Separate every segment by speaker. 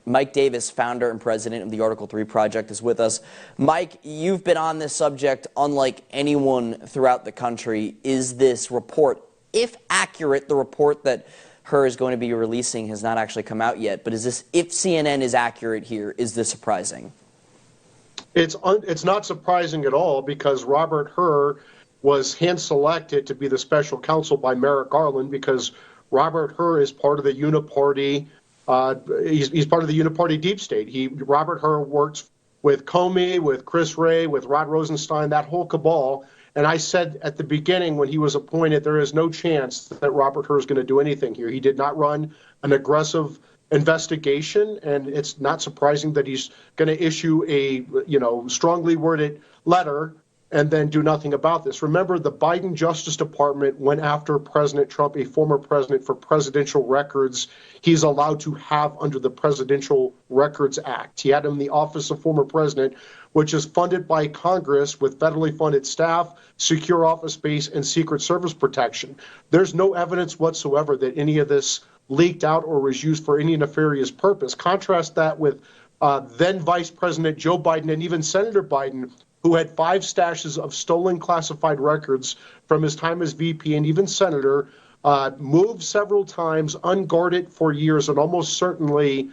Speaker 1: Mike Davis, founder and president of the Article 3 Project, is with us. Mike, you've been on this subject unlike anyone throughout the country. Is this report, if accurate, the report that Hur is going to be releasing has not actually come out yet, but is this, if CNN is accurate here, is this surprising?
Speaker 2: It's not surprising at all, because Robert Hur was hand-selected to be the special counsel by Merrick Garland, because Robert Hur is part of the uniparty. He's part of the uniparty deep state. Robert Hur works with Comey, with Chris Wray, with Rod Rosenstein, that whole cabal. And I said at the beginning when he was appointed, there is no chance that Robert Hur is going to do anything here. He did not run an aggressive investigation, and it's not surprising that he's going to issue a strongly worded letter and then do nothing about this. Remember, the Biden Justice Department went after President Trump, a former president, for presidential records he's allowed to have under the Presidential Records Act. He had him in the office of former president, which is funded by Congress with federally funded staff, secure office space, and Secret Service protection. There's no evidence whatsoever that any of this leaked out or was used for any nefarious purpose. Contrast that with then Vice President Joe Biden and even Senator Biden, who had 5 stashes of stolen classified records from his time as VP and even senator, moved several times, unguarded for years, and almost certainly,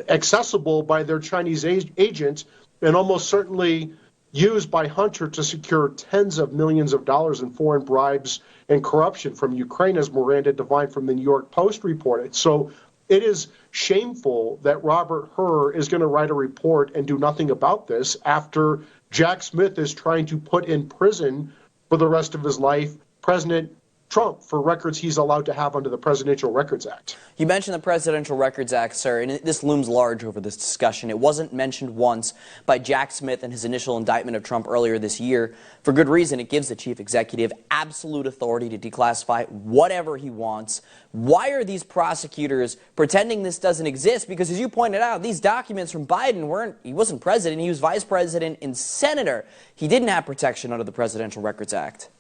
Speaker 2: accessible by their Chinese agent, and almost certainly used by Hunter to secure tens of millions of dollars in foreign bribes and corruption from Ukraine, as Miranda Devine from the New York Post reported. So it is shameful that Robert Hur is going to write a report and do nothing about this after Jack Smith is trying to put in prison for the rest of his life President Trump for records he's allowed to have under the Presidential Records Act.
Speaker 1: You mentioned the Presidential Records Act, sir, and this looms large over this discussion. It wasn't mentioned once by Jack Smith in his initial indictment of Trump earlier this year. For good reason. It gives the chief executive absolute authority to declassify whatever he wants. Why are these prosecutors pretending this doesn't exist? Because as you pointed out, these documents from Biden he wasn't president, he was vice president and senator. He didn't have protection under the Presidential Records Act.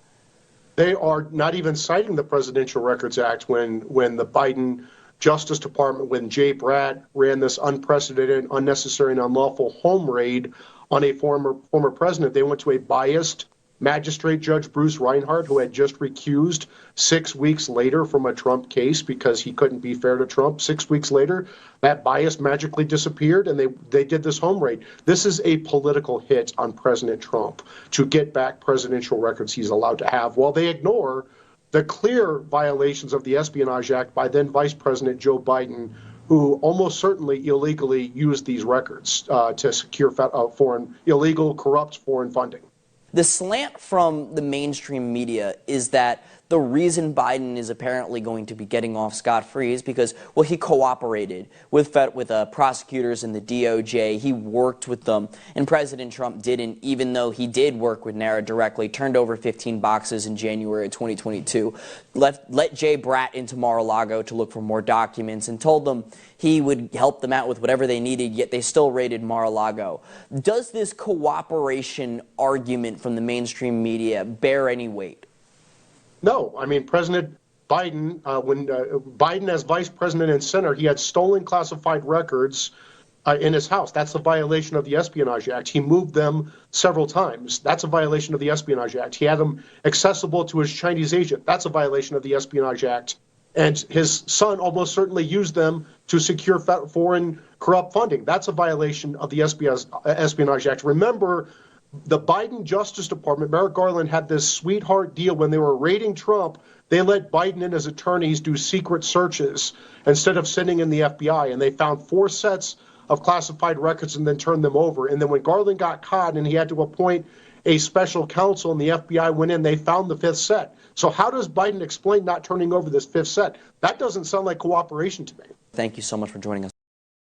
Speaker 2: They are not even citing the Presidential Records Act when the Biden Justice Department, when Jay Bratt ran this unprecedented, unnecessary, and unlawful home raid on a former president. They went to a biased magistrate Judge Bruce Reinhardt, who had just recused 6 weeks later from a Trump case because he couldn't be fair to Trump. 6 weeks later, that bias magically disappeared, and they did this home raid. This is a political hit on President Trump to get back presidential records he's allowed to have, while they ignore the clear violations of the Espionage Act by then Vice President Joe Biden, who almost certainly illegally used these records to secure illegal, corrupt foreign funding.
Speaker 1: The slant from the mainstream media is that the reason Biden is apparently going to be getting off scot-free is because, well, he cooperated with prosecutors and the DOJ. He worked with them, and President Trump didn't, even though he did work with NARA directly, turned over 15 boxes in January of 2022, let Jay Bratt into Mar-a-Lago to look for more documents, and told them he would help them out with whatever they needed, yet they still raided Mar-a-Lago. Does this cooperation argument from the mainstream media bear any weight?
Speaker 2: No. I mean, President Biden, when Biden as vice president and senator, he had stolen classified records in his house. That's a violation of the Espionage Act. He moved them several times. That's a violation of the Espionage Act. He had them accessible to his Chinese agent. That's a violation of the Espionage Act. And his son almost certainly used them to secure foreign corrupt funding. That's a violation of the Espionage Act. Remember, the Biden Justice Department, Merrick Garland, had this sweetheart deal when they were raiding Trump. They let Biden and his attorneys do secret searches instead of sending in the FBI. And they found 4 sets of classified records and then turned them over. And then when Garland got caught and he had to appoint a special counsel and the FBI went in, they found the 5th set. So how does Biden explain not turning over this 5th set? That doesn't sound like cooperation to me.
Speaker 1: Thank you so much for joining us.